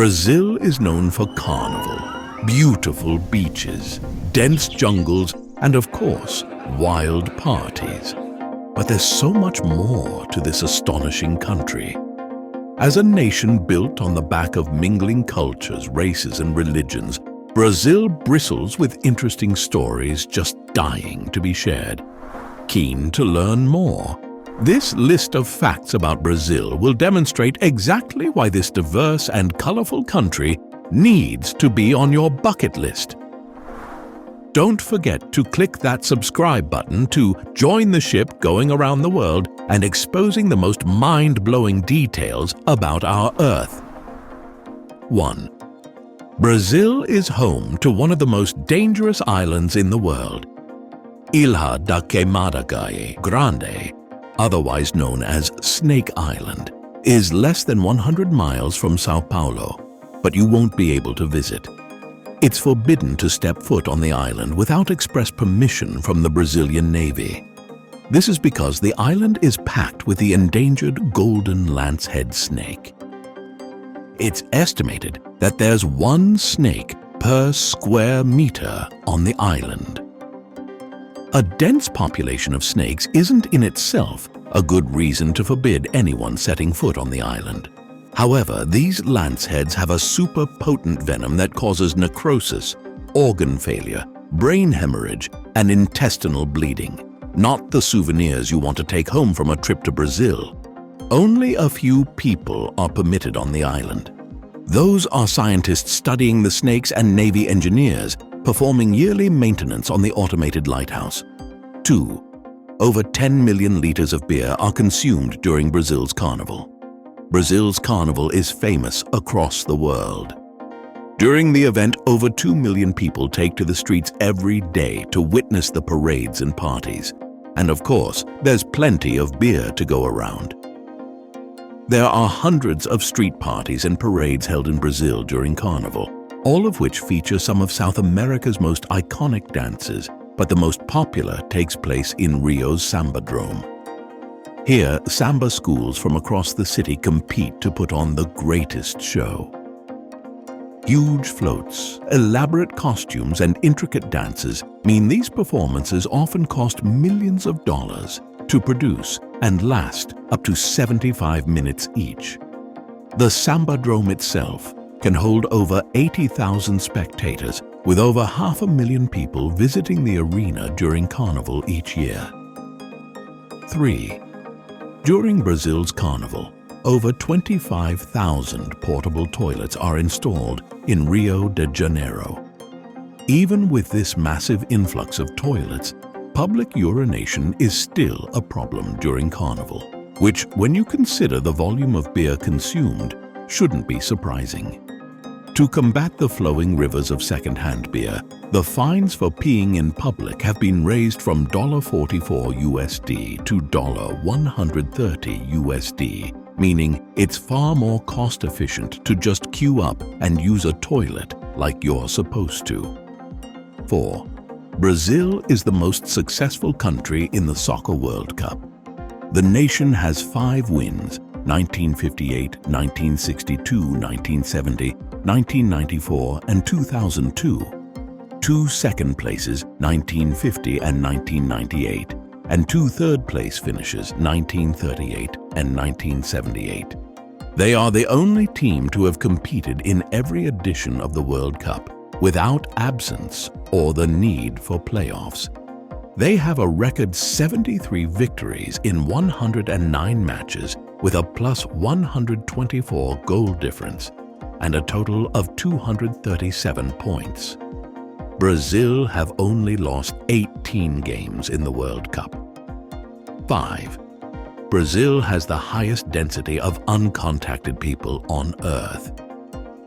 Brazil is known for carnival, beautiful beaches, dense jungles, and of course, wild parties. But there's so much more to this astonishing country. As a nation built on the back of mingling cultures, races, and religions, Brazil bristles with interesting stories just dying to be shared. Keen to learn more? This list of facts about Brazil will demonstrate exactly why this diverse and colorful country needs to be on your bucket list. Don't forget to click that subscribe button to join the ship going around the world and exposing the most mind-blowing details about our Earth. 1. Brazil is home to one of the most dangerous islands in the world. Ilha da Queimada Grande, otherwise known as Snake Island, is less than 100 miles from Sao Paulo, but you won't be able to visit. It's forbidden to step foot on the island without express permission from the Brazilian Navy. This is because the island is packed with the endangered golden lancehead snake. It's estimated that there's one snake per square meter on the island. A dense population of snakes isn't in itself a good reason to forbid anyone setting foot on the island. However, these lanceheads have a super potent venom that causes necrosis, organ failure, brain hemorrhage, and intestinal bleeding. Not the souvenirs you want to take home from a trip to Brazil. Only a few people are permitted on the island. Those are scientists studying the snakes and Navy engineers performing yearly maintenance on the automated lighthouse. 2. Over 10 million liters of beer are consumed during Brazil's carnival. Brazil's carnival is famous across the world. During the event, over 2 million people take to the streets every day to witness the parades and parties. And of course, there's plenty of beer to go around. There are hundreds of street parties and parades held in Brazil during Carnival, all of which feature some of South America's most iconic dances, but the most popular takes place in Rio's Sambadrome. Here, samba schools from across the city compete to put on the greatest show. Huge floats, elaborate costumes, and intricate dances mean these performances often cost millions of dollars to produce and last up to 75 minutes each. The Sambadrome itself can hold over 80,000 spectators, with over 500,000 people visiting the arena during Carnival each year. 3. During Brazil's Carnival, over 25,000 portable toilets are installed in Rio de Janeiro. Even with this massive influx of toilets, public urination is still a problem during Carnival, which, when you consider the volume of beer consumed, shouldn't be surprising. To combat the flowing rivers of second-hand beer, the fines for peeing in public have been raised from $44 USD to $130 USD, meaning it's far more cost-efficient to just queue up and use a toilet like you're supposed to. 4. Brazil is the most successful country in the Soccer World Cup. The nation has 5 wins: 1958, 1962, 1970, 1994, and 2002. 2 second places, 1950 and 1998, and 2 third-place finishes, 1938 and 1978. They are the only team to have competed in every edition of the World Cup without absence or the need for playoffs. They have a record 73 victories in 109 matches with a plus 124 goal difference and a total of 237 points. Brazil have only lost 18 games in the World Cup. 5. Brazil has the highest density of uncontacted people on Earth.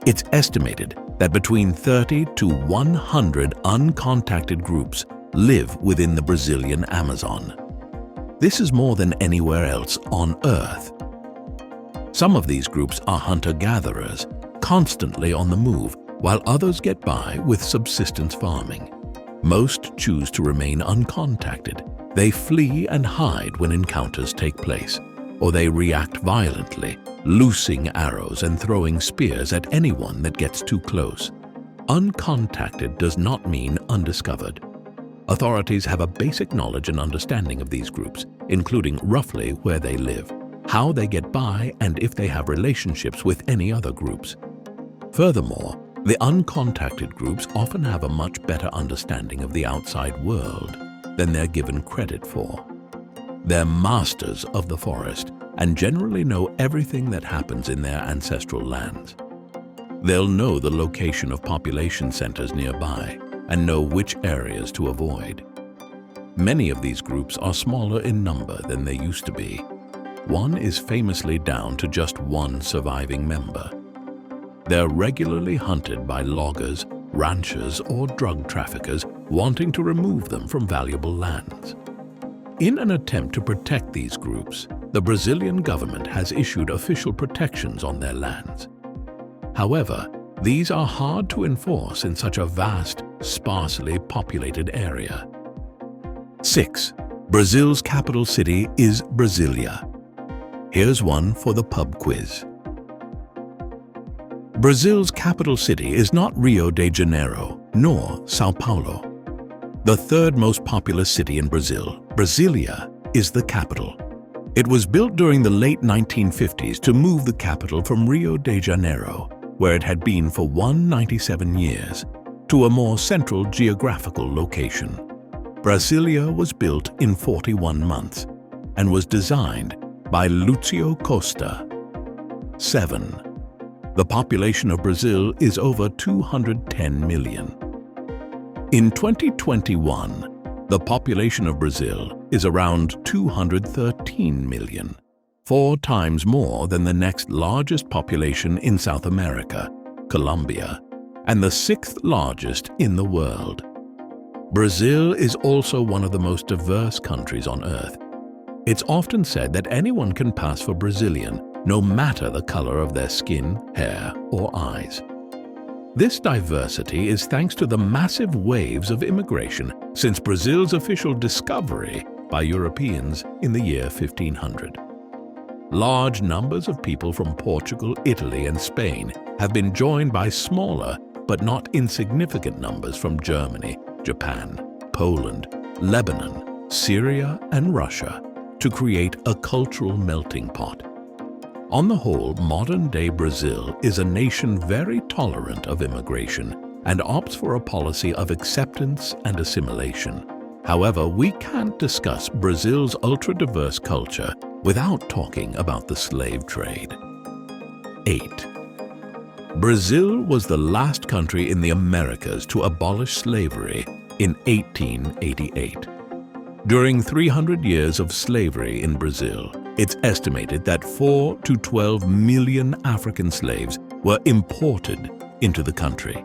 It's estimated that between 30 to 100 uncontacted groups live within the Brazilian Amazon. This is more than anywhere else on Earth. Some of these groups are hunter-gatherers, constantly on the move, while others get by with subsistence farming. Most choose to remain uncontacted. They flee and hide when encounters take place. or they react violently, loosing arrows and throwing spears at anyone that gets too close. Uncontacted does not mean undiscovered. Authorities have a basic knowledge and understanding of these groups, including roughly where they live, how they get by, and if they have relationships with any other groups. Furthermore, the uncontacted groups often have a much better understanding of the outside world than they're given credit for. They're masters of the forest and generally know everything that happens in their ancestral lands. They'll know the location of population centers nearby and know which areas to avoid. Many of these groups are smaller in number than they used to be. One is famously down to just one surviving member. They're regularly hunted by loggers, ranchers, or drug traffickers wanting to remove them from valuable lands. In an attempt to protect these groups, the Brazilian government has issued official protections on their lands. However, these are hard to enforce in such a vast, sparsely populated area. 6. Brazil's capital city is Brasilia. Here's one for the pub quiz. Brazil's capital city is not Rio de Janeiro, nor São Paulo. The third most populous city in Brazil, Brasilia, is the capital. It was built during the late 1950s to move the capital from Rio de Janeiro, where it had been for 197 years, to a more central geographical location. Brasilia was built in 41 months and was designed by Lúcio Costa. 7. The population of Brazil is over 210 million. In 2021, the population of Brazil is around 213 million, 4 times more than the next largest population in South America, Colombia, and the 6th largest in the world. Brazil is also one of the most diverse countries on Earth. It's often said that anyone can pass for Brazilian, no matter the color of their skin, hair, or eyes. This diversity is thanks to the massive waves of immigration since Brazil's official discovery by Europeans in the year 1500. Large numbers of people from Portugal, Italy, and Spain have been joined by smaller but not insignificant numbers from Germany, Japan, Poland, Lebanon, Syria, and Russia to create a cultural melting pot. On the whole, modern-day Brazil is a nation very tolerant of immigration and opts for a policy of acceptance and assimilation. However, we can't discuss Brazil's ultra-diverse culture without talking about the slave trade. 8. Brazil was the last country in the Americas to abolish slavery in 1888. During 300 years of slavery in Brazil, it's estimated that 4 to 12 million African slaves were imported into the country.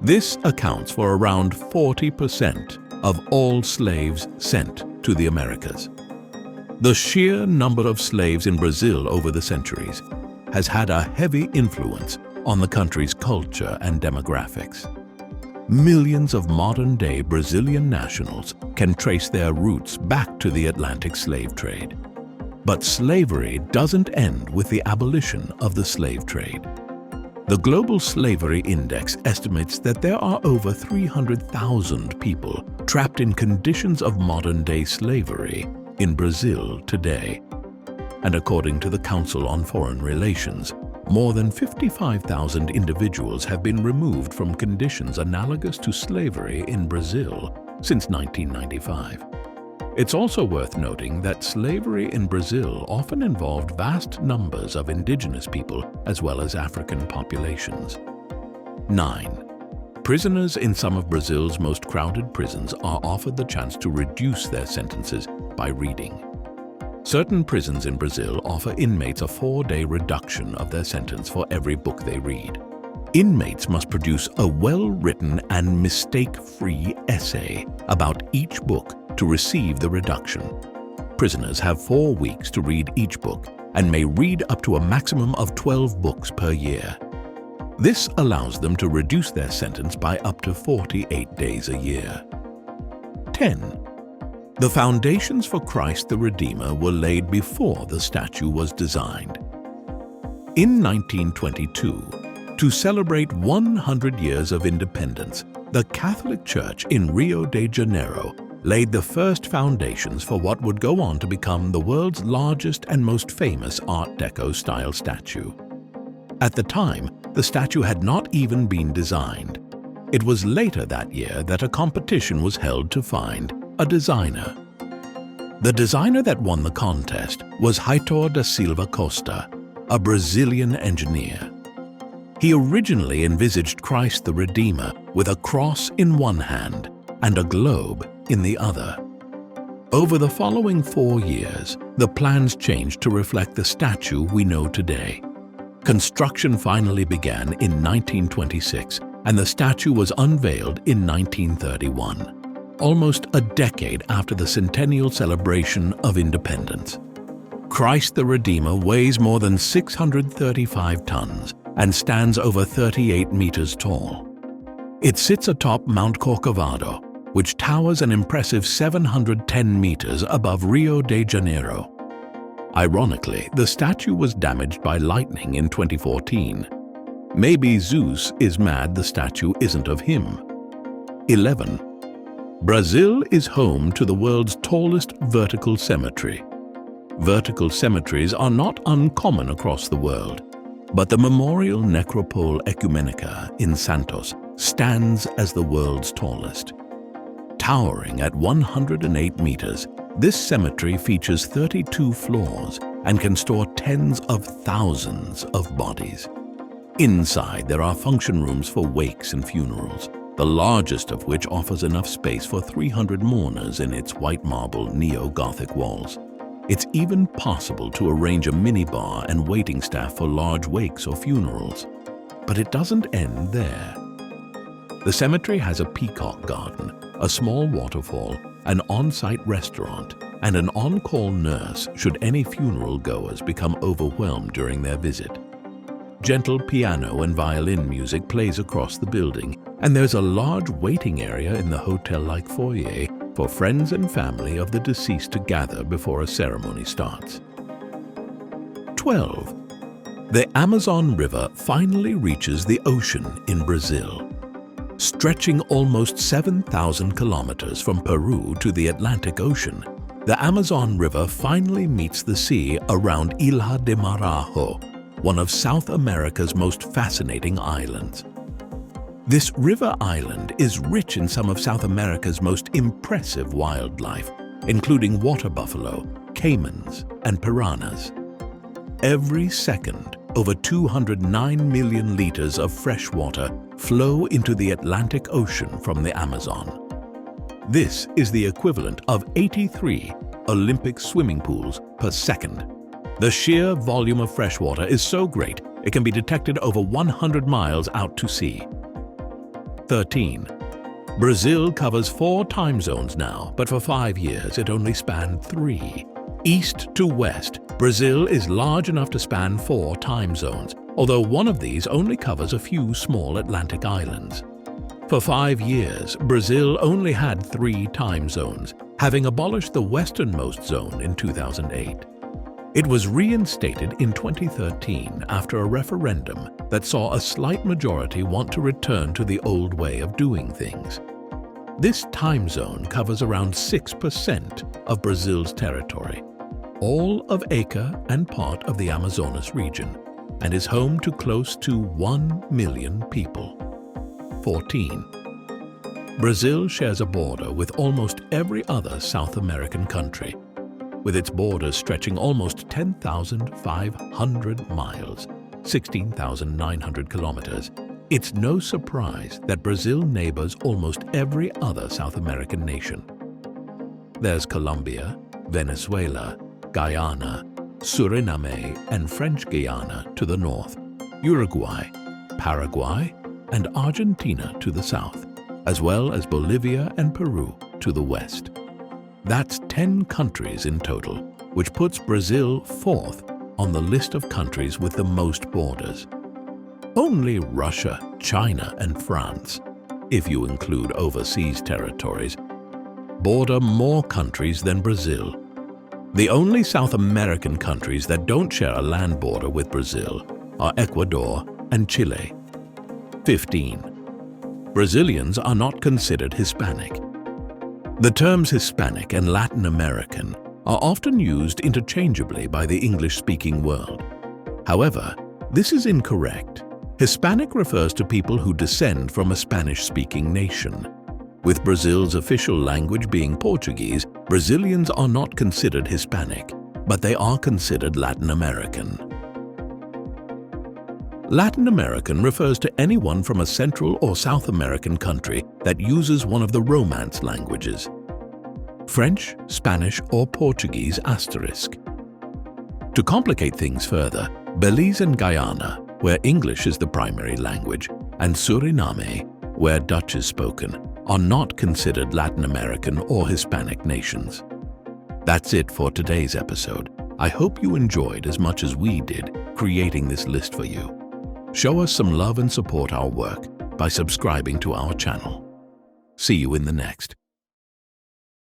This accounts for around 40% of all slaves sent to the Americas. The sheer number of slaves in Brazil over the centuries has had a heavy influence on the country's culture and demographics. Millions of modern-day Brazilian nationals can trace their roots back to the Atlantic slave trade. But slavery doesn't end with the abolition of the slave trade. The Global Slavery Index estimates that there are over 300,000 people trapped in conditions of modern-day slavery in Brazil today. And according to the Council on Foreign Relations, more than 55,000 individuals have been removed from conditions analogous to slavery in Brazil since 1995. It's also worth noting that slavery in Brazil often involved vast numbers of indigenous people as well as African populations. 9. Prisoners in some of Brazil's most crowded prisons are offered the chance to reduce their sentences by reading. Certain prisons in Brazil offer inmates a 4-day reduction of their sentence for every book they read. Inmates must produce a well-written and mistake-free essay about each book to receive the reduction. Prisoners have 4 weeks to read each book and may read up to a maximum of 12 books per year. This allows them to reduce their sentence by up to 48 days a year. 10. The foundations for Christ the Redeemer were laid before the statue was designed. In 1922, to celebrate 100 years of independence, the Catholic Church in Rio de Janeiro laid the first foundations for what would go on to become the world's largest and most famous Art Deco-style statue. At the time, the statue had not even been designed. It was later that year that a competition was held to find a designer. The designer that won the contest was Heitor da Silva Costa, a Brazilian engineer. He originally envisaged Christ the Redeemer with a cross in one hand and a globe in the other. Over the following 4 years, the plans changed to reflect the statue we know today. Construction finally began in 1926, and the statue was unveiled in 1931, almost a decade after the centennial celebration of independence. Christ the Redeemer weighs more than 635 tons and stands over 38 meters tall. It sits atop Mount Corcovado, which towers an impressive 710 meters above Rio de Janeiro. Ironically, the statue was damaged by lightning in 2014. Maybe Zeus is mad the statue isn't of him. 11. Brazil is home to the world's tallest vertical cemetery. Vertical cemeteries are not uncommon across the world, but the Memorial Necropole Ecumenica in Santos stands as the world's tallest. Towering at 108 meters, this cemetery features 32 floors and can store tens of thousands of bodies. Inside, there are function rooms for wakes and funerals, the largest of which offers enough space for 300 mourners in its white marble neo-Gothic walls. It's even possible to arrange a minibar and waiting staff for large wakes or funerals. But it doesn't end there. The cemetery has a peacock garden, a small waterfall, an on-site restaurant, and an on-call nurse should any funeral goers become overwhelmed during their visit. Gentle piano and violin music plays across the building, and there's a large waiting area in the hotel-like foyer for friends and family of the deceased to gather before a ceremony starts. 12. The Amazon River finally reaches the ocean in Brazil. Stretching almost 7,000 kilometers from Peru to the Atlantic Ocean, the Amazon River finally meets the sea around Ilha de Marajó, one of South America's most fascinating islands. This river island is rich in some of South America's most impressive wildlife, including water buffalo, caimans, and piranhas. Every second, over 209 million liters of fresh water flow into the Atlantic Ocean from the Amazon. This is the equivalent of 83 Olympic swimming pools per second. The sheer volume of fresh water is so great it can be detected over 100 miles out to sea. 13. Brazil covers 4 time zones now, but for 5 years it only spanned 3. East to west, Brazil is large enough to span 4 time zones, although one of these only covers a few small Atlantic islands. For 5 years, Brazil only had 3 time zones, having abolished the westernmost zone in 2008. It was reinstated in 2013 after a referendum that saw a slight majority want to return to the old way of doing things. This time zone covers around 6% of Brazil's territory, all of Acre and part of the Amazonas region, and is home to close to 1 million people. 14. Brazil shares a border with almost every other South American country, with its borders stretching almost 10,500 miles, 16,900 kilometers. It's no surprise that Brazil neighbors almost every other South American nation. There's Colombia, Venezuela, Guyana, Suriname, and French Guiana to the north, Uruguay, Paraguay, and Argentina to the south, as well as Bolivia and Peru to the west. That's 10 countries in total, which puts Brazil 4th on the list of countries with the most borders. Only Russia, China, and France, if you include overseas territories, border more countries than Brazil. The only South American countries that don't share a land border with Brazil are Ecuador and Chile. 15. Brazilians are not considered Hispanic. The terms Hispanic and Latin American are often used interchangeably by the English-speaking world. However, this is incorrect. Hispanic refers to people who descend from a Spanish-speaking nation. With Brazil's official language being Portuguese, Brazilians are not considered Hispanic, but they are considered Latin American. Latin American refers to anyone from a Central or South American country that uses one of the Romance languages: French, Spanish, or Portuguese **. To complicate things further, Belize and Guyana, where English is the primary language, and Suriname, where Dutch is spoken, are not considered Latin American or Hispanic nations. That's it for today's episode. I hope you enjoyed as much as we did creating this list for you. Show us some love and support our work by subscribing to our channel. See you in the next.